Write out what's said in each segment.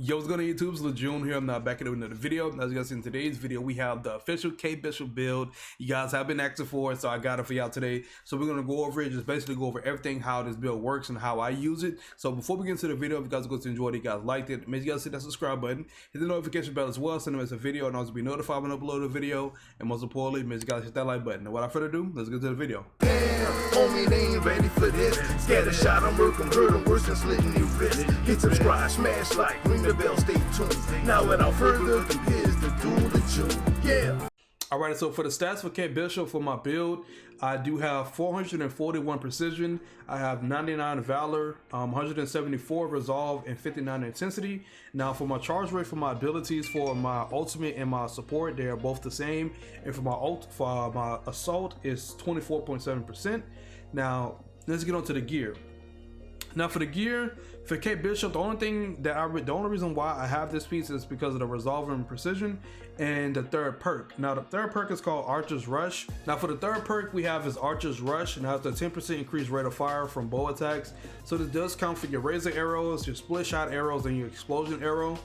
Yo, what's going on YouTube? It's June here. I'm now back in another video. As you guys see in today's video, we have the official Kate Bishop build. You guys have been asking for it, so I got it for y'all today. So we're going to go over it, just basically go over everything, how this build works and how I use it. So before we get into the video, if you guys are going to enjoy it, you guys liked it, make sure you guys hit that subscribe button, hit the notification bell as well, so there's a video and also be notified when I upload a video. And most importantly, make sure you guys hit that like button. And without further ado, let's get to the video. Damn, homie, they ain't ready for this. Scattershot, I'm working, hurt them worse than slitting your wrist. Hit subscribe, smash like, ring the bell, stay tuned. Now without further ado, here's the duel of June. Yeah. Alright, so for the stats for Kate Bishop for my build, I do have 441 precision, I have 99 valor, 174 resolve, and 59 intensity. Now for my charge rate for my abilities for my ultimate and my support, they are both the same. And for my assault is 24.7%. Now let's get on to the gear. Now for the gear, for Kate Bishop, the only reason why I have this piece is because of the resolve and precision and the third perk. Now the third perk is called Archer's Rush. Now for the third perk we have is Archer's Rush, and has the 10% increased rate of fire from bow attacks. So this does count for your razor arrows, your split shot arrows, and your explosion arrow.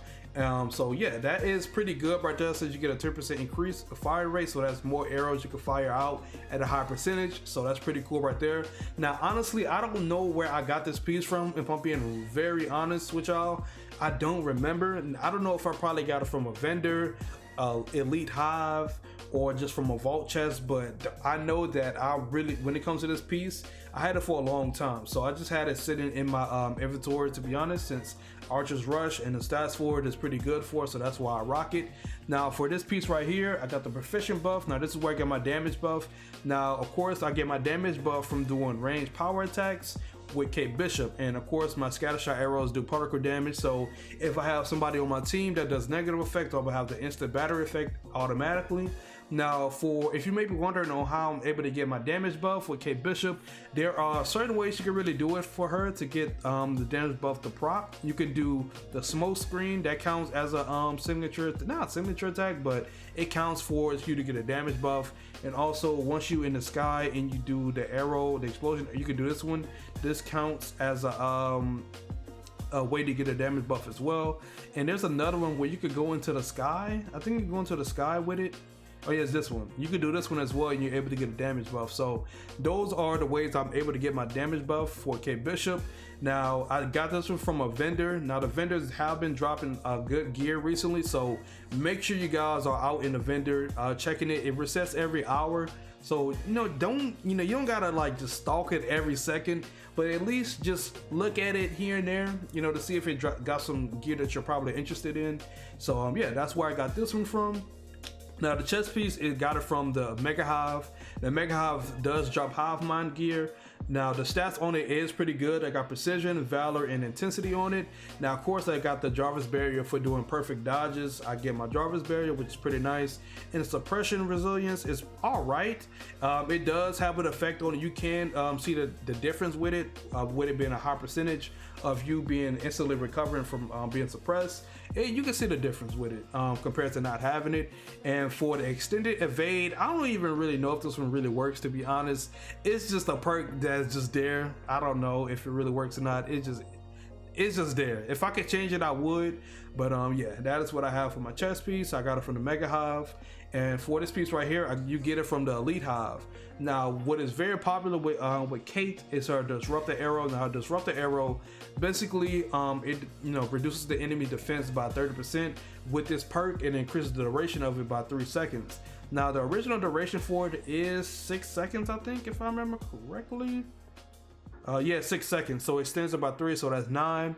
So yeah, that is pretty good right there, since you get a 10% increase of fire rate, so that's more arrows you can fire out at a high percentage. So that's pretty cool right there. Now honestly, I don't know where I got this piece from, if I'm being very honest with y'all. I don't remember. I don't know if I probably got it from a vendor, Elite Hive, or just from a vault chest, but I know that when it comes to this piece, I had it for a long time, so I just had it sitting in my inventory, to be honest, since Archer's Rush and the stats for it is pretty good for it, so that's why I rock it. Now for this piece right here, I got the proficient buff. Now this is where I get my damage buff. Now of course I get my damage buff from doing ranged power attacks with Kate Bishop, and of course my scattershot arrows do particle damage, so if I have somebody on my team that does negative effect, I'll have the instant battery effect automatically. Now if you may be wondering on how I'm able to get my damage buff with Kate Bishop, there are certain ways you can really do it for her to get the damage buff to proc. You can do the smoke screen, that counts as a signature, not signature attack, but it counts for you to get a damage buff. And also once you in the sky and you do the arrow, the explosion, you can do this one. This counts as a way to get a damage buff as well. And there's another one where you could go into the sky. I think you can go into the sky with it. Oh yeah, it's this one. You can do this one as well, and you're able to get a damage buff. So those are the ways I'm able to get my damage buff for Kate Bishop. Now I got this one from a vendor. Now the vendors have been dropping good gear recently, so make sure you guys are out in the vendor checking it. It resets every hour, so you don't gotta like just stalk it every second, but at least just look at it here and there, to see if it got some gear that you're probably interested in. So yeah, that's where I got this one from. Now the chest piece, it got it from the Mega Hive. The Mega Hive does drop Hive Mind gear. Now the stats on it is pretty good. I got precision, valor, and intensity on it. Now of course I got the Jarvis barrier for doing perfect dodges. I get my Jarvis barrier, which is pretty nice, and suppression resilience is all right. It does have an effect on it. You can see the difference with it being a high percentage of you being instantly recovering from being suppressed. And you can see the difference with it compared to not having it. And for the extended evade, I don't even really know if this one really works, to be honest. It's just a perk that's just there. I don't know if it really works or not. It's just there. If I could change it, I would. But yeah, that is what I have for my chest piece. I got it from the Mega Hive. And for this piece right here, you get it from the Elite Hive. Now what is very popular with Kate is her Disruptor Arrow. Now her Disruptor Arrow, basically it reduces the enemy defense by 30% with this perk, and increases the duration of it by 3 seconds. Now the original duration for it is 6 seconds, I think, if I remember correctly. Yeah, 6 seconds, so it extends about 3, so that's 9.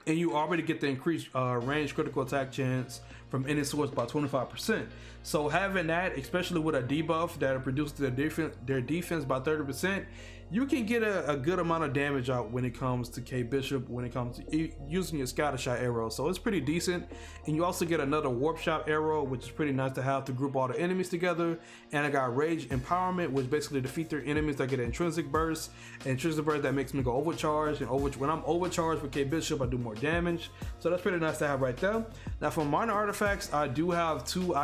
And you already get the increased range critical attack chance from any source by 25%. So having that, especially with a debuff that reduces their defense by 30%, you can get a good amount of damage out when it comes to Kate Bishop, when it comes to using your scattershot arrow. So it's pretty decent. And you also get another warp shot arrow, which is pretty nice to have to group all the enemies together. And I got rage empowerment, which basically defeat their enemies that get an intrinsic burst. And intrinsic burst that makes me go overcharged, and when I'm overcharged with Kate Bishop, I do more damage. So that's pretty nice to have right there. Now for minor artifacts, I do have two blue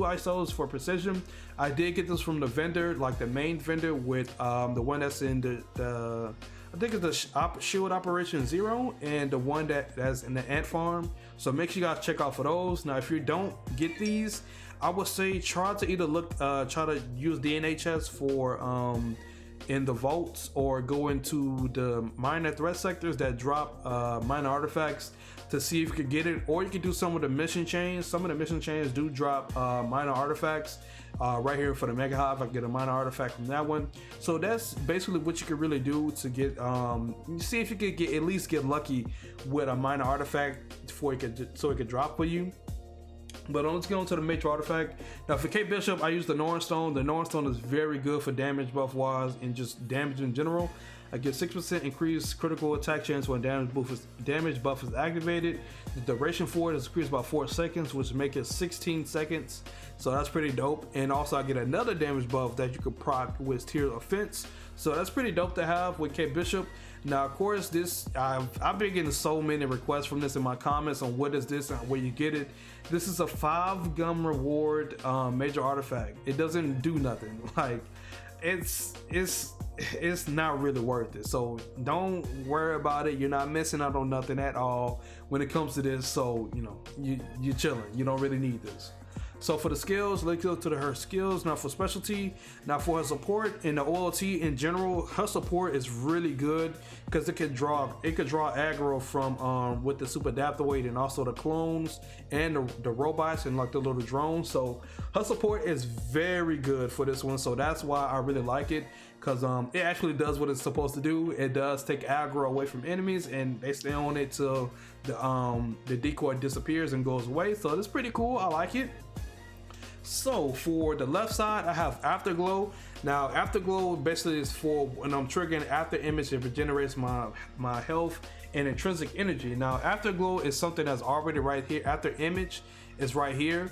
ISOs for precision. I did get this from the vendor, like the main vendor, with the one that's in the I think it's the Shield Operation Zero and the one that's in the Ant Farm. So make sure you guys check out for those. Now, if you don't get these, I would say try to either try to use DNA chests for in the vaults, or go into the minor threat sectors that drop minor artifacts to see if you could get it, or you can do some of the mission chains. Some of the mission chains do drop minor artifacts. Right here for the Mega Hive, I can get a minor artifact from that one. So that's basically what you could really do to get see if you could at least get lucky with a minor artifact before it could drop for you. But let's get on to the major artifact. Now for Kate Bishop, I use the Norn Stone. The Norn Stone is very good for damage buff wise and just damage in general. I get 6% increased critical attack chance when damage buff is activated. The duration for it is increased by 4 seconds, which make it 16 seconds. So that's pretty dope. And also I get another damage buff that you could proc with Tier Offense. So that's pretty dope to have with Kate Bishop. Now, of course, this I've been getting so many requests from this in my comments on what is this and where you get it. This is a 5 gum reward major artifact. It doesn't do nothing. Like it's not really worth it. So don't worry about it. You're not missing out on nothing at all when it comes to this. So you know you're chilling. You don't really need this. So for the skills, let's go to her skills. Now for specialty, now for her support and the OLT in general, her support is really good because it could draw aggro from with the super adaptoid and also the clones and the robots and like the little drones. So her support is very good for this one. So that's why I really like it, because it actually does what it's supposed to do. It does take aggro away from enemies and they stay on it till the decoy disappears and goes away. So it's pretty cool. I like it. So for the left side, I have Afterglow. Now Afterglow basically is for when I'm triggering after image, it regenerates my health and intrinsic energy. Now Afterglow is something that's already right here. After image is right here.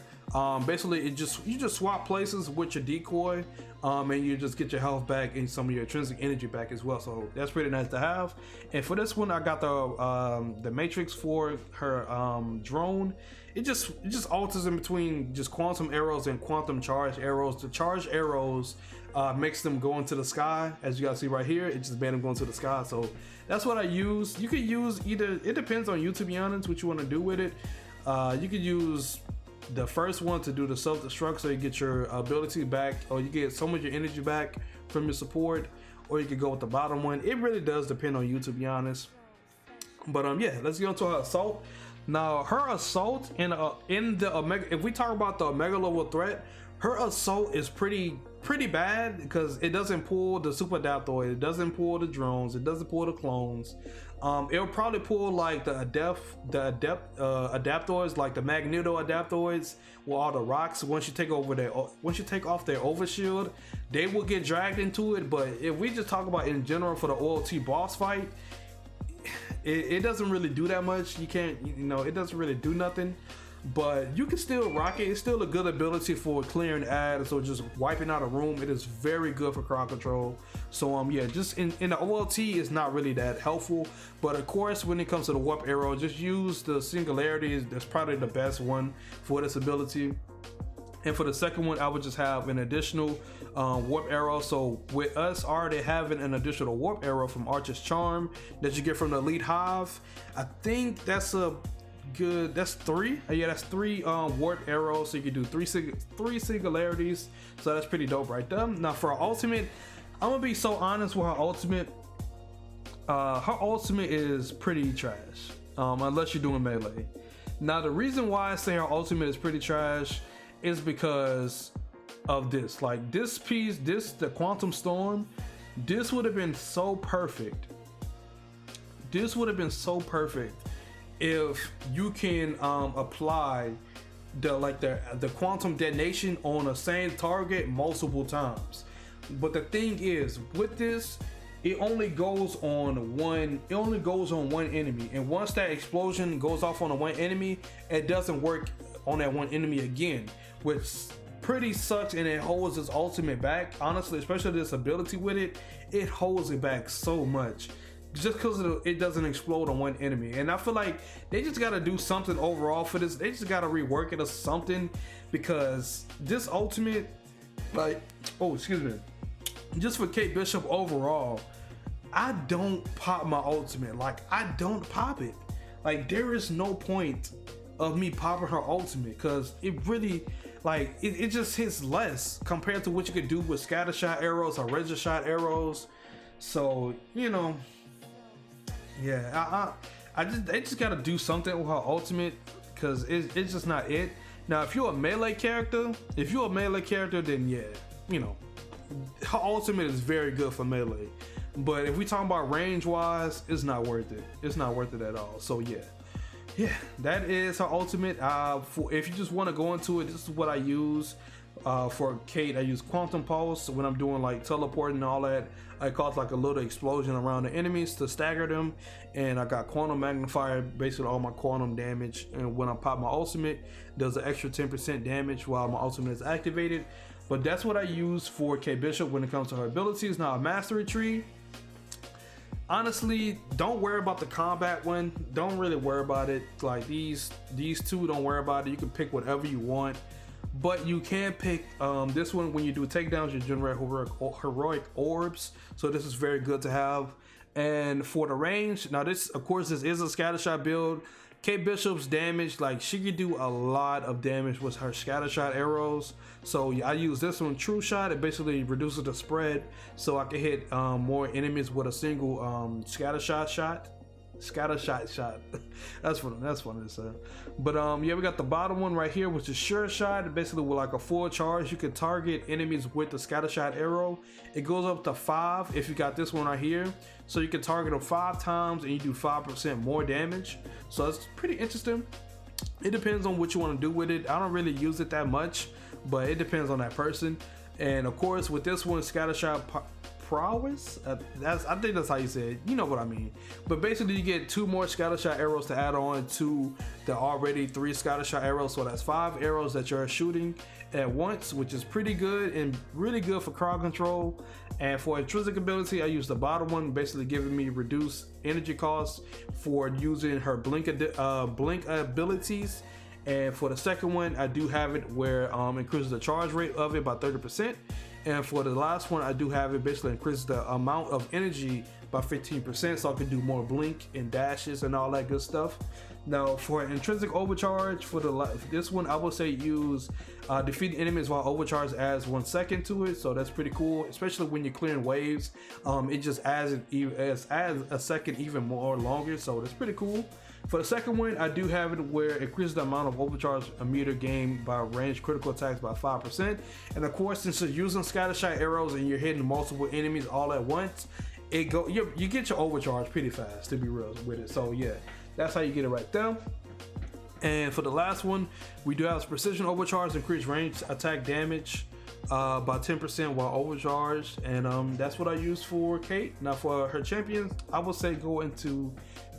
Basically you just swap places with your decoy and you just get your health back and some of your intrinsic energy back as well. So that's pretty nice to have. And for this one, I got the matrix for her drone. It just alters in between just quantum arrows and quantum charge arrows. The charge arrows makes them go into the sky. As you guys see right here, it just made them go into the sky. So that's what I use. You could use either, it depends on you, to be honest, what you want to do with it. You could use the first one to do the self-destruct, so you get your ability back, or you get so much of your energy back from your support, or you could go with the bottom one. It really does depend on you, to be honest. But yeah, let's get into her assault. Now her assault in the Omega, if we talk about the Omega level threat, her assault is pretty bad because it doesn't pull the super adaptoid, it doesn't pull the drones, it doesn't pull the clones. It'll probably pull like the adaptoids, like the magneto adaptoids with all the rocks. Once you take off their overshield, they will get dragged into it. But if we just talk about in general for the OLT boss fight, it doesn't really do that much. You can't, it doesn't really do nothing. But you can still rock it. It's still a good ability for clearing ads or just wiping out a room. It is very good for crowd control. So yeah, just in the OLT is not really that helpful. But of course, when it comes to the warp arrow, just use the singularity. That's probably the best one for this ability. And for the second one, I would just have an additional warp arrow. So with us already having an additional warp arrow from Archer's Charm that you get from the Elite Hive, I think that's that's 3. Yeah, that's 3 warp arrows. So you can do three singularities. So that's pretty dope right there. Now for her ultimate, I'm gonna be so honest with her ultimate. Her ultimate is pretty trash, unless you're doing melee. Now the reason why I say her ultimate is pretty trash is because of this. Like this piece, the Quantum Storm, this would have been so perfect. This would have been so perfect if you can apply the quantum detonation on a same target multiple times. But the thing is, with this, it only goes on one enemy, and once that explosion goes off on a one enemy, it doesn't work on that one enemy again, which pretty sucks. And it holds its ultimate back, honestly, especially this ability with it holds it back so much just because it doesn't explode on one enemy. And I feel like they just got to do something overall for this. They just got to rework it or something, because this ultimate, like, oh excuse me, just for Kate Bishop overall, I don't pop my ultimate. Like, I don't pop it. Like, there is no point of me popping her ultimate, because it really, like, it just hits less compared to what you could do with scattershot arrows or razor shot arrows. So, you know, yeah, they just gotta do something with her ultimate, because it's just not it. Now, if you're a melee character, then yeah, you know, her ultimate is very good for melee. But if we talking about range wise, it's not worth it. It's not worth it at all. So yeah, that is her ultimate. If you just want to go into it, this is what I use. For Kate, I use Quantum Pulse when I'm doing like teleporting and all that. I cause like a little explosion around the enemies to stagger them, and I got Quantum Magnifier, basically all my quantum damage. And when I pop my ultimate, does an extra 10% damage while my ultimate is activated. But that's what I use for Kate Bishop when it comes to her abilities. Now, a mastery tree, honestly, don't worry about the combat one. Don't really worry about it. Like these two, don't worry about it. You can pick whatever you want. But you can pick this one. When you do takedowns, you generate heroic orbs. So this is very good to have. And for the range, now this, of course, this is a scattershot build. Kate Bishop's damage, like, she can do a lot of damage with her scattershot arrows. So I use this one, True Shot. It basically reduces the spread, so I can hit more enemies with a single scattershot shot. That's funny to say. But yeah, we got the bottom one right here, which is Sure Shot. Basically, with like a full charge, you can target enemies with the scattershot arrow. It goes up to 5 if you got this one right here, so you can target them 5 times and you do 5% more damage. So it's pretty interesting. It depends on what you want to do with it. I don't really use it that much, but it depends on that person. And of course, with this one, scattershot prowess, I think that's how you say it. You know what I mean. But basically, you get 2 more scattershot arrows to add on to the already 3 scattershot arrows. So that's 5 arrows that you're shooting at once, which is pretty good and really good for crowd control. And for intrinsic ability, I use the bottom one, basically giving me reduced energy costs for using her blink abilities. And for the second one, I do have it where increases the charge rate of it by 30%. And for the last one, I do have it basically increases the amount of energy by 15%, so I can do more blink and dashes and all that good stuff. Now, for intrinsic overcharge, for this one, I would say use defeat enemies while overcharge adds 1 second to it, so that's pretty cool, especially when you're clearing waves. It just adds a second even more longer, so that's pretty cool. For the second one, I do have it where it increases the amount of overcharge a meter gained by range critical attacks by 5%. And of course, since you're using scattershot arrows and you're hitting multiple enemies all at once, you get your overcharge pretty fast, to be real with it. So yeah, that's how you get it right there. And for the last one, we do have precision overcharge, increase range attack damage by 10% while overcharged. And that's what I use for Kate. Now for her champions, I would say go into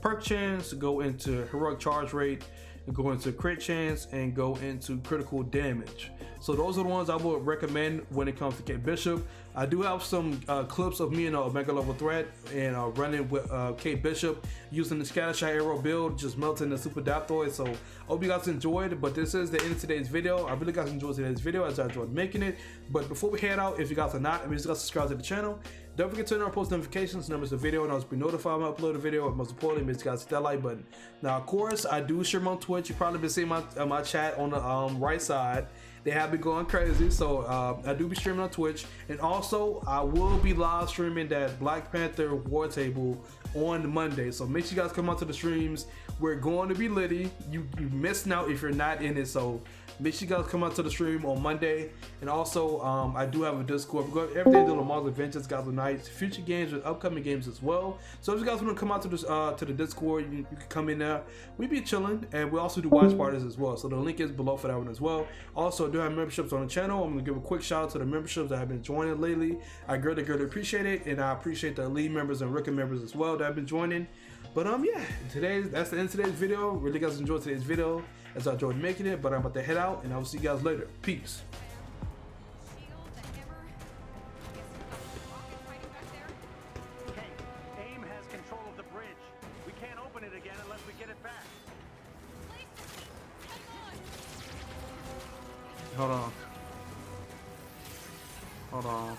perk chance, go into heroic charge rate, go into crit chance, and go into critical damage. So those are the ones I would recommend when it comes to Kate Bishop. I do have some clips of me in a Omega level threat and running with Kate Bishop using the scattershot arrow build, just melting the super Daptoid. So I hope you guys enjoyed, but this is the end of today's video. I really guys enjoyed today's video as I enjoyed making it. But before we head out, if you guys are not, you guys subscribe to the channel. Don't forget to turn on post notifications, numbers the video, and I'll be notified when I upload a video. Most importantly, make sure you guys hit that like button. Now, of course, I do stream on Twitch. You've probably been seeing my chat on the right side. They have been going crazy, so I do be streaming on Twitch. And also, I will be live streaming that Black Panther War Table on Monday. So make sure you guys come out to the streams. We're going to be litty. You missing out if you're not in it. So make sure you guys come out to the stream on Monday. And also, I do have a Discord. We're going every day doing Mars Adventures, Goblin Nights, future games with upcoming games as well. So if you guys want to come out to the Discord, you can come in there. We be chilling, and we also do watch parties as well. So the link is below for that one as well. Also, I do have memberships on the channel. I'm gonna give a quick shout out to the memberships that have been joining lately. I greatly appreciate it, and I appreciate the elite members and rookie members as well that have been joining. But yeah, that's the end of today's video. Really guys enjoyed today's video as I enjoyed making it, but I'm about to head out and I will see you guys later. Peace. AIM has control of the bridge. We can't open it again unless we get it back. Hold on. Hold on.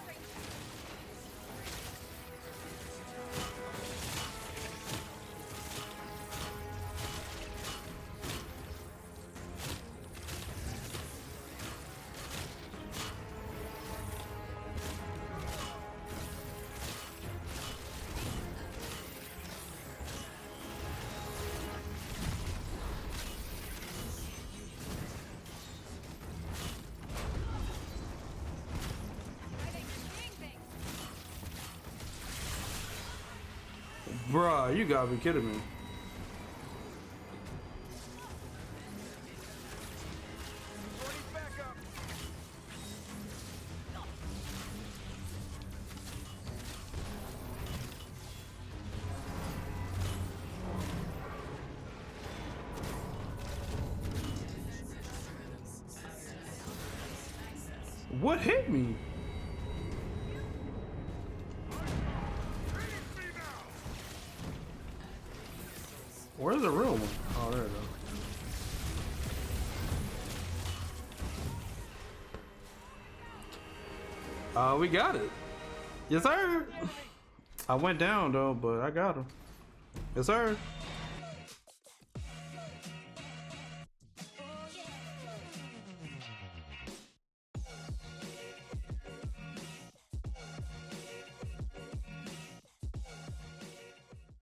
Bruh, you gotta be kidding me. What hit me? Where's the real one? Oh, there it goes. We got it. Yes, sir. I went down though, but I got him. Yes, sir.